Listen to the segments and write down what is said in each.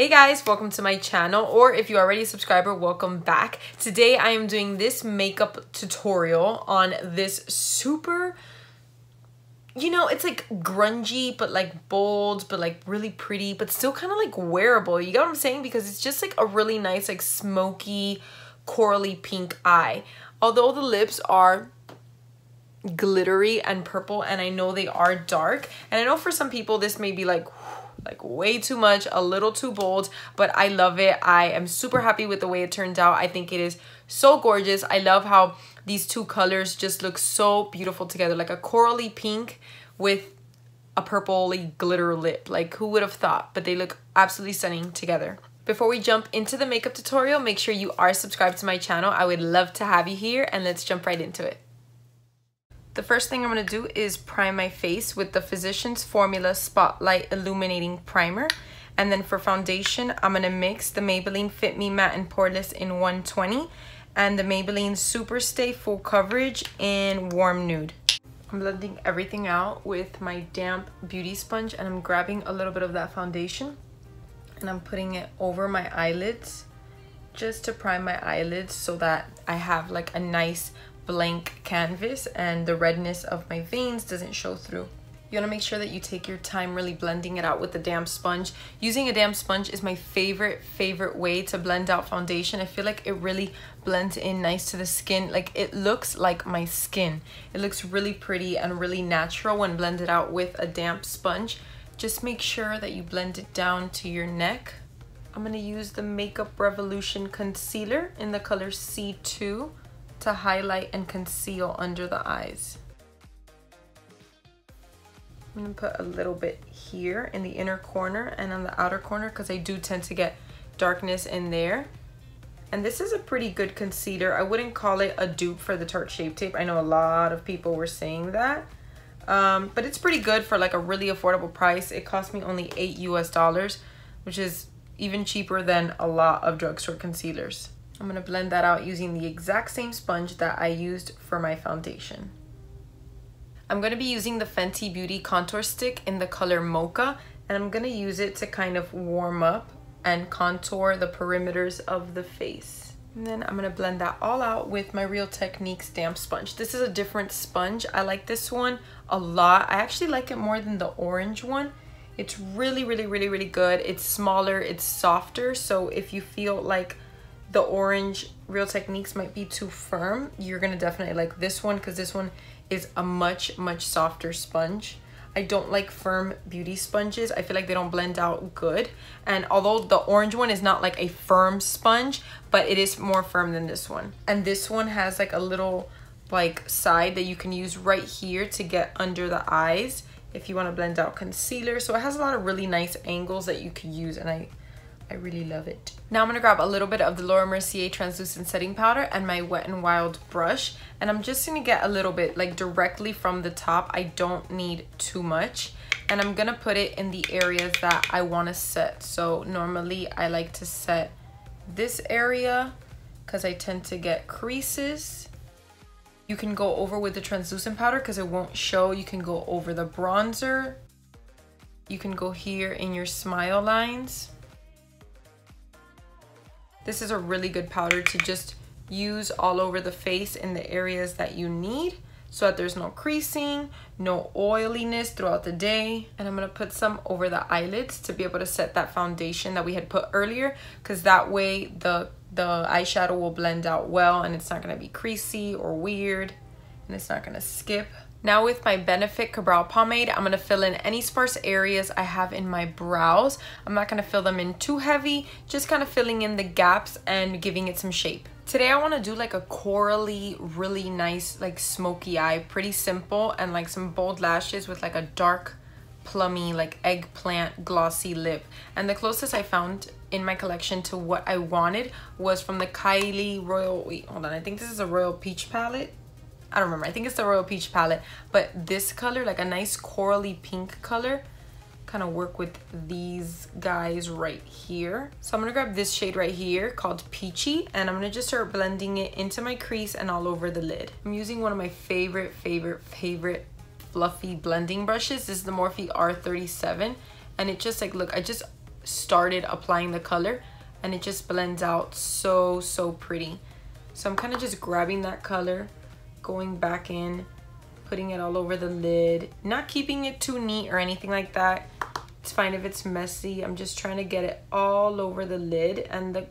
Hey guys, welcome to my channel, or if you're already a subscriber, welcome back. Today I am doing this makeup tutorial on this super, it's like grungy, but like bold, but like really pretty, but still kind of like wearable. You get what I'm saying? Because it's just like a really nice, like smoky, corally pink eye. Although the lips are glittery and purple, and I know they are dark, and I know for some people this may be like way too much, a little too bold, but I love it. I am super happy with the way it turned out. I think it is so gorgeous. I love how these two colors just look so beautiful together, like a corally pink with a purpley glitter lip. Like, who would have thought? But they look absolutely stunning together. Before we jump into the makeup tutorial, make sure you are subscribed to my channel. I would love to have you here, and let's jump right into it. The first thing I'm going to do is prime my face with the Physicians Formula Spotlight Illuminating Primer. And then for foundation, I'm going to mix the Maybelline Fit Me Matte and Poreless in 120 and the Maybelline Superstay Full Coverage in Warm Nude. I'm blending everything out with my damp beauty sponge, and I'm grabbing a little bit of that foundation and I'm putting it over my eyelids just to prime my eyelids so that I have like a nice blank canvas and the redness of my veins doesn't show through. You want to make sure that you take your time really blending it out with the damp sponge. Using a damp sponge is my favorite way to blend out foundation. I feel like it really blends in nice to the skin. Like, it looks like my skin. It looks really pretty and really natural when blended out with a damp sponge. Just make sure that you blend it down to your neck. I'm going to use the Makeup Revolution concealer in the color C2 to highlight and conceal under the eyes. I'm gonna put a little bit here in the inner corner and on the outer corner because I do tend to get darkness in there. And this is a pretty good concealer. I wouldn't call it a dupe for the Tarte Shape Tape. I know a lot of people were saying that. But it's pretty good for like a really affordable price. It cost me only $8 US, which is even cheaper than a lot of drugstore concealers. I'm going to blend that out using the exact same sponge that I used for my foundation. I'm going to be using the Fenty Beauty contour stick in the color Mocha, and I'm going to use it to kind of warm up and contour the perimeters of the face. And then I'm going to blend that all out with my Real Techniques damp sponge. This is a different sponge. I like this one a lot. I actually like it more than the orange one. It's really good. It's smaller, it's softer, so if you feel like the orange Real Techniques might be too firm, you're gonna definitely like this one because this one is a much softer sponge. I don't like firm beauty sponges. I feel like they don't blend out good. And although the orange one is not like a firm sponge, but it is more firm than this one. And this one has like a little like side that you can use right here to get under the eyes if you want to blend out concealer. So it has a lot of really nice angles that you could use, and I really love it. Now I'm going to grab a little bit of the Laura Mercier translucent setting powder and my Wet n Wild brush, and I'm just going to get a little bit like directly from the top. I don't need too much, and I'm going to put it in the areas that I want to set. So normally I like to set this area because I tend to get creases. You can go over with the translucent powder because it won't show. You can go over the bronzer. You can go here in your smile lines. This is a really good powder to just use all over the face in the areas that you need so that there's no creasing, no oiliness throughout the day. And I'm going to put some over the eyelids to be able to set that foundation that we had put earlier, because that way the eyeshadow will blend out well and it's not going to be creasy or weird, and it's not going to skip. Now with my Benefit Kabrow pomade, I'm going to fill in any sparse areas I have in my brows. I'm not going to fill them in too heavy, just kind of filling in the gaps and giving it some shape. Today I want to do like a corally, really nice like smoky eye, pretty simple, and like some bold lashes with like a dark plummy like eggplant glossy lip. And the closest I found in my collection to what I wanted was from the Kylie Royal, wait, hold on, I think this is a Royal Peach palette. I don't remember. I think it's the Royal Peach palette. But this color, like a nice corally pink color, kind of work with these guys right here. So I'm going to grab this shade right here called Peachy, and I'm going to just start blending it into my crease and all over the lid. I'm using one of my favorite fluffy blending brushes. This is the Morphe R37, and it just like, look, I just started applying the color, and it just blends out so pretty. So I'm kind of just grabbing that color, going back in, putting it all over the lid, not keeping it too neat or anything like that. It's fine if it's messy. I'm just trying to get it all over the lid and the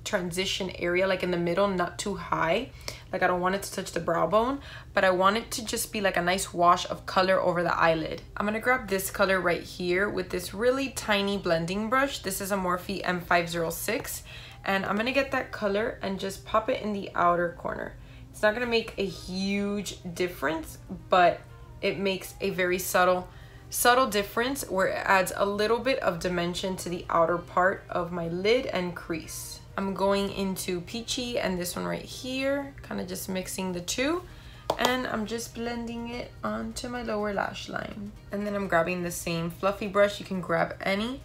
transition area, like in the middle, not too high. Like I don't want it to touch the brow bone, but I want it to just be like a nice wash of color over the eyelid. I'm gonna grab this color right here with this really tiny blending brush. This is a Morphe M506, and I'm gonna get that color and just pop it in the outer corner. It's not gonna make a huge difference, but it makes a very subtle difference where it adds a little bit of dimension to the outer part of my lid and crease. I'm going into Peachy and this one right here, kind of just mixing the two, and I'm just blending it onto my lower lash line. And then I'm grabbing the same fluffy brush, you can grab any,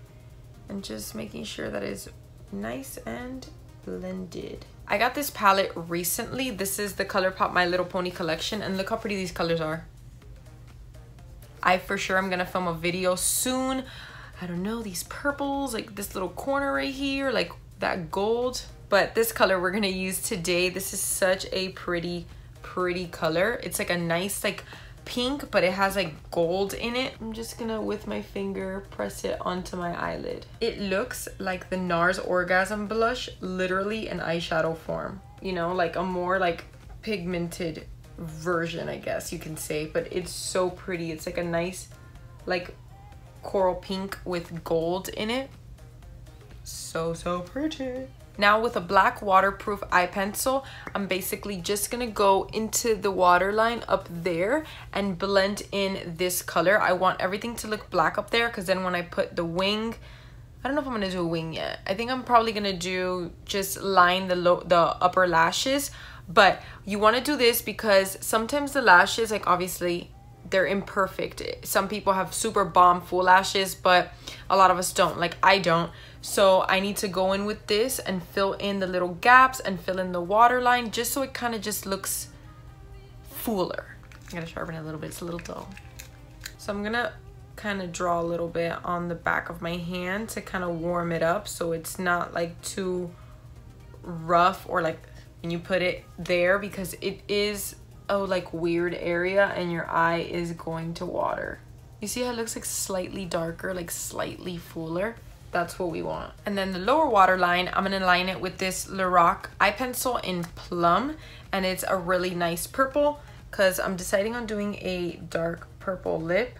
and just making sure that it's nice and blended. I got this palette recently. This is the Colourpop My Little Pony collection, and look how pretty these colors are. I for sure am gonna film a video soon. I don't know, these purples, like this little corner right here, like that gold. But this color we're gonna use today, this is such a pretty color. It's like a nice like pink, but it has like gold in it. I'm just gonna, with my finger, press it onto my eyelid. It looks like the NARS Orgasm blush, literally in eyeshadow form. You know, like a more like pigmented version, I guess you can say, but it's so pretty. It's like a nice like coral pink with gold in it. So pretty. Now with a black waterproof eye pencil, I'm basically just gonna go into the waterline up there and blend in this color. I want everything to look black up there, because then when I put the wing, I don't know if I'm gonna do a wing yet. I think I'm probably gonna do just line the upper lashes, but you wanna do this because sometimes the lashes, like obviously they're imperfect. Some people have super bomb full lashes, but a lot of us don't, like I don't. So I need to go in with this and fill in the little gaps and fill in the waterline, just so it kind of just looks fuller. I'm gonna sharpen it a little bit, it's a little dull. So I'm gonna kind of draw a little bit on the back of my hand to kind of warm it up so it's not like too rough, or like when you put it there, because it is a like weird area and your eye is going to water. You see how it looks like slightly darker, like slightly fuller? That's what we want. And then the lower waterline, I'm gonna line it with this Lorac eye pencil in Plum, and it's a really nice purple because I'm deciding on doing a dark purple lip,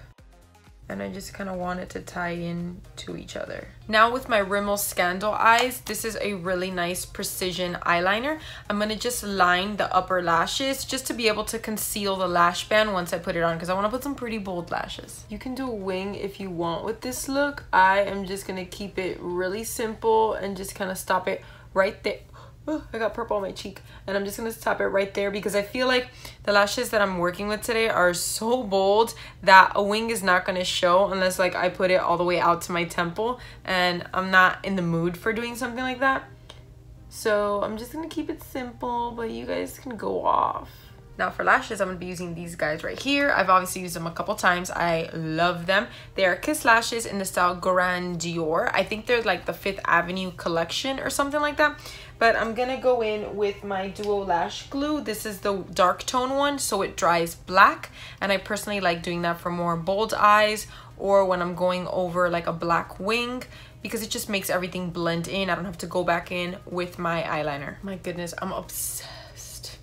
and I just kind of want it to tie in to each other. Now with my Rimmel Scandal Eyes, this is a really nice precision eyeliner. I'm gonna just line the upper lashes just to be able to conceal the lash band once I put it on, because I want to put some pretty bold lashes. You can do a wing if you want with this look. I am just gonna keep it really simple and just kind of stop it right there. Oh, I got purple on my cheek, and I'm just gonna stop it right there because I feel like the lashes that I'm working with today are so bold that a wing is not gonna show unless like I put it all the way out to my temple, and I'm not in the mood for doing something like that. So I'm just gonna keep it simple, but you guys can go off. Now for lashes, I'm gonna be using these guys right here. I've obviously used them a couple times. I love them. They are Kiss lashes in the style Grandeur. I think they're like the 5th Avenue collection or something like that. But I'm gonna go in with my Duo Lash Glue. This is the dark tone one, so it dries black. And I personally like doing that for more bold eyes, or when I'm going over like a black wing, because it just makes everything blend in. I don't have to go back in with my eyeliner. My goodness, I'm obsessed.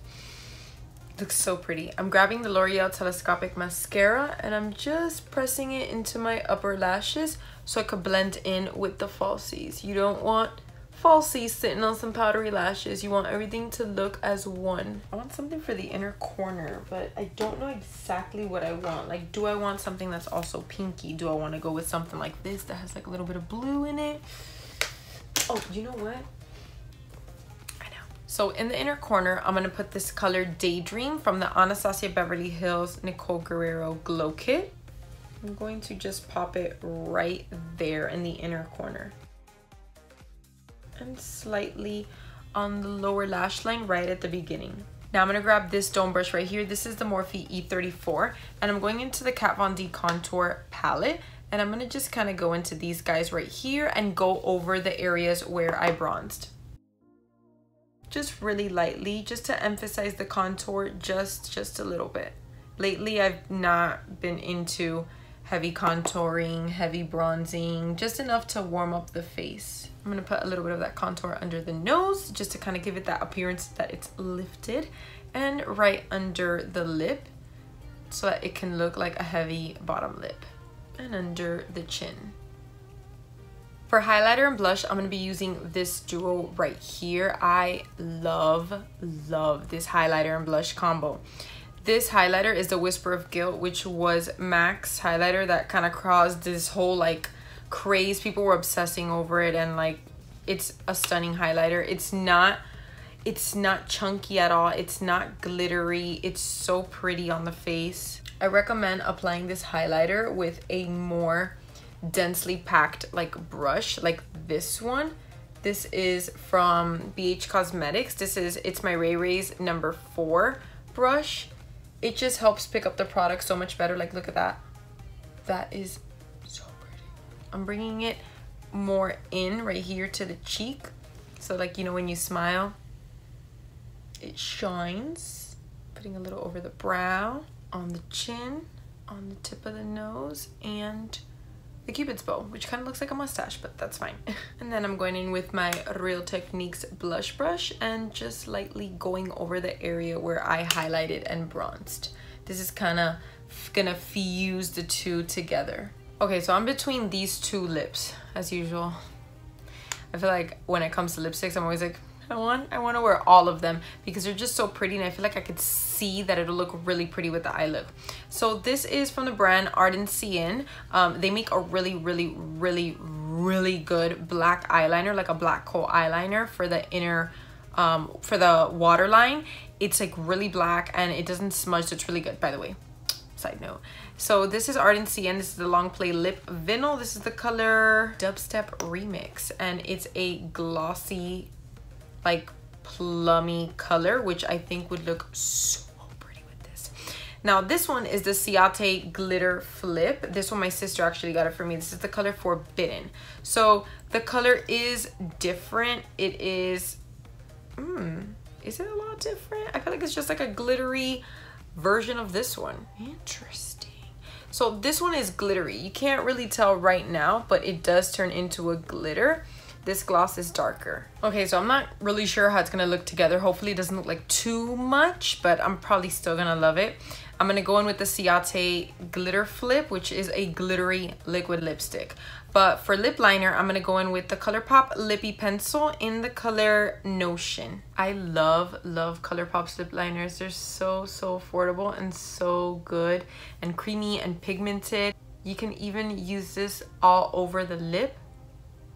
Looks so pretty. I'm grabbing the L'Oreal Telescopic Mascara and I'm just pressing it into my upper lashes so I could blend in with the falsies. You don't want falsies sitting on some powdery lashes. You want everything to look as one. I want something for the inner corner, but I don't know exactly what I want. Like, do I want something that's also pinky? Do I want to go with something like this that has like a little bit of blue in it? Oh, you know what? So in the inner corner, I'm gonna put this color Daydream from the Anastasia Beverly Hills Nicole Guerrero Glow Kit. I'm going to just pop it right there in the inner corner. And slightly on the lower lash line right at the beginning. Now I'm gonna grab this dome brush right here. This is the Morphe E34, and I'm going into the Kat Von D Contour palette, And I'm gonna just kind of go into these guys right here and go over the areas where I bronzed. Just really lightly, just to emphasize the contour just a little bit. Lately, I've not been into heavy contouring, heavy bronzing, just enough to warm up the face. I'm gonna put a little bit of that contour under the nose just to kind of give it that appearance that it's lifted, and right under the lip so that it can look like a heavy bottom lip, and under the chin. For highlighter and blush, I'm going to be using this duo right here. I love this highlighter and blush combo. This highlighter is the Whisper of Guilt, which was MAC's highlighter that kind of caused this whole like craze. People were obsessing over it, and like it's a stunning highlighter. It's not chunky at all. It's not glittery. It's so pretty on the face. I recommend applying this highlighter with a more densely packed like brush, like this one. This is from BH Cosmetics. It's my Ray Ray's number 4 brush. It just helps pick up the product so much better. Like, look at that. That is so pretty. I'm bringing it more in right here to the cheek. So like, you know, when you smile, it shines. Putting a little over the brow, on the chin, on the tip of the nose, and the Cupid's bow, which kind of looks like a mustache, but that's fine. And then I'm going in with my Real Techniques blush brush and just lightly going over the area where I highlighted and bronzed. This is kind of gonna fuse the two together. Okay, so I'm between these two lips, as usual. I feel like when it comes to lipsticks, I'm always like, I want to wear all of them because they're just so pretty, and I feel like I could see that it'll look really pretty with the eye look. So this is from the brand Ardency Inn. They make a really good black eyeliner, like a black kohl eyeliner for the inner, for the waterline. It's like really black and it doesn't smudge, so it's really good, by the way. Side note. So this is Ardency Inn. This is the Long Play Lip Vinyl. This is the color Dubstep Remix, and it's a glossy, like plummy color, which I think would look so pretty with this. Now this one is the Ciate Glitter Flip. This one my sister actually got it for me. This is the color Forbidden. So the color is different. It is it a lot different? I feel like it's just like a glittery version of this one. Interesting. So this one is glittery. You can't really tell right now, but it does turn into a glitter. This gloss is darker. Okay, so I'm not really sure how it's gonna look together. Hopefully it doesn't look like too much, but I'm probably still gonna love it. I'm gonna go in with the Ciate Glitter Flip, which is a glittery liquid lipstick. But for lip liner, I'm gonna go in with the Colourpop Lippy Pencil in the color Notion. I love Colourpop's lip liners. They're so affordable and so good and creamy and pigmented. You can even use this all over the lip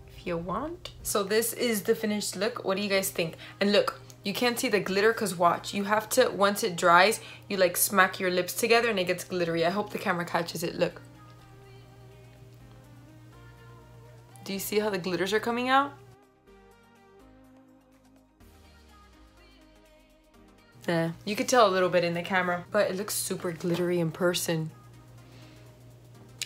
if you want. So this is the finished look. What do you guys think? And look, you can't see the glitter because watch, you have to, once it dries, you like smack your lips together and it gets glittery. I hope the camera catches it. Look. Do you see how the glitters are coming out? Yeah, you could tell a little bit in the camera, but it looks super glittery in person.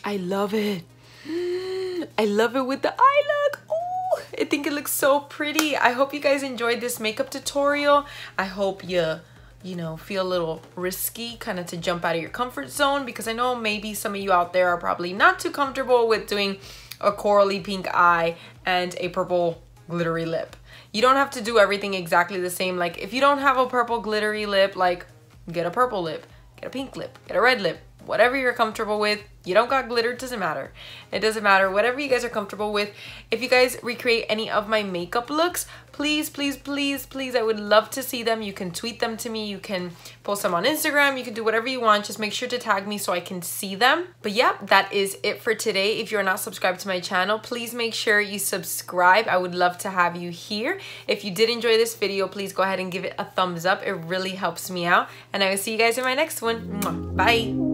I love it. I love it with the eye look. Oh, I think it looks so pretty. I hope you guys enjoyed this makeup tutorial. I hope you know, feel a little risky, kind of to jump out of your comfort zone, because I know maybe some of you out there are probably not too comfortable with doing a corally pink eye and a purple glittery lip. You don't have to do everything exactly the same. Like if you don't have a purple glittery lip, like get a purple lip, get a pink lip, get a red lip, whatever you're comfortable with. You don't got glitter, it doesn't matter. It doesn't matter, whatever you guys are comfortable with. If you guys recreate any of my makeup looks, please, I would love to see them. You can tweet them to me, you can post them on Instagram, you can do whatever you want. Just make sure to tag me so I can see them. But yeah, that is it for today. If you're not subscribed to my channel, please make sure you subscribe. I would love to have you here. If you did enjoy this video, please go ahead and give it a thumbs up. It really helps me out. And I will see you guys in my next one. Bye.